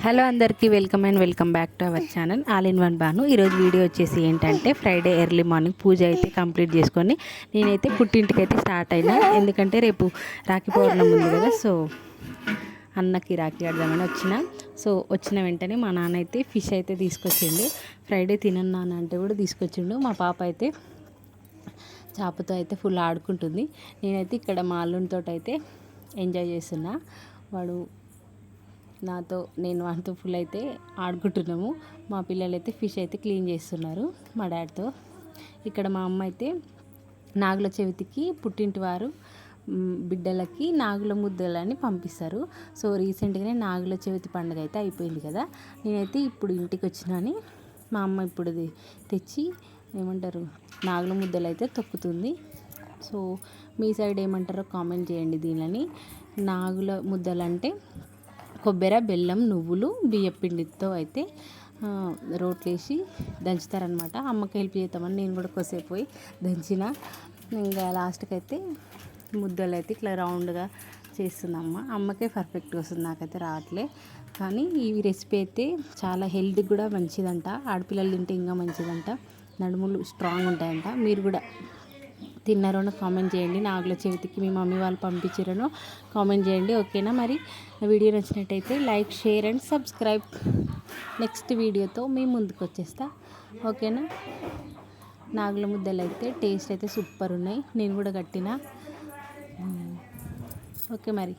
Hello అందరికీ welcome back to our channel all in one Banu. ఈరోజు video వచ్చేసి ఏంటంటే ఫ్రైడే ఎర్లీ మార్నింగ్ పూజ అయితే కంప్లీట్ చేసుకొని నేనైతే పుట్టింటికి అయితే స్టార్ట్ అయినా. ఎందుకంటే రేపు రాఖీ పౌర్ణమి ఉంది కదా, సో అన్నకి రాఖీ కడదామని వచ్చిన. సో వచ్చిన వెంటనే మా నాన్న అయితే ఫిష్ అయితే తీసుకొచ్చిండు. ఫ్రైడే తినను నాన్న అంటే కూడా తీసుకొచ్చిండు. మా పాప అయితే చేపతో అయితే ఫుల్ ఆడుకుంటుంది. నేనైతే ఇక్కడ మా అల్లునితో అయితే ఎంజాయ్ చేస్తున్నా. వాడు నాతో, నేను వాటితో ఫుల్ అయితే ఆడుకుంటున్నాము. మా పిల్లలు అయితే ఫిష్ అయితే క్లీన్ చేస్తున్నారు మా డాడీతో. ఇక్కడ మా అమ్మ అయితే నాగుల చవితికి పుట్టింటి వారు బిడ్డలకి నాగుల ముద్దలని పంపిస్తారు. సో రీసెంట్గానే నాగుల చవితి పండుగ అయితే అయిపోయింది కదా, నేనైతే ఇప్పుడు ఇంటికి వచ్చినాని మా అమ్మ ఇప్పుడు తెచ్చి ఏమంటారు నాగుల ముద్దలు అయితే తొక్కుతుంది. సో మీ సైడ్ ఏమంటారో కామెంట్ చేయండి. దీనిని నాగుల ముద్దలు అంటే కొబ్బరి, బెల్లం, నువ్వులు, బియ్యం పిండితో అయితే రోట్లేసి దంచుతారనమాట. అమ్మకి హెల్ప్ చేద్దామని నేను కూడా కొద్దిసేపు పోయి దంచిన. ఇంకా లాస్ట్కి అయితే ముద్దలు అయితే ఇట్లా రౌండ్గా చేస్తుందమ్మ. అమ్మకే పర్ఫెక్ట్గా వస్తుంది, నాకైతే రావట్లే. కానీ ఈ రెసిపీ అయితే చాలా హెల్త్కి కూడా మంచిదంట. ఆడపిల్లలు తింటే ఇంకా మంచిదంట, నడుములు స్ట్రాంగ్ ఉంటాయంట. మీరు కూడా తిన్నారో కామెంట్ చేయండి. నాగుల చవితికి మీ మమ్మీ వాళ్ళు పంపించారనో కామెంట్ చేయండి. ఓకేనా? మరి వీడియో నచ్చినట్టయితే like, share and subscribe. Next వీడియోతో మీ ముందుకు వచ్చేస్తా. ఓకేనా? నాగుల ముద్దలు అయితే టేస్ట్ అయితే సూపర్ ఉన్నాయి. నేను కూడా కట్టిన. ఓకే మరి.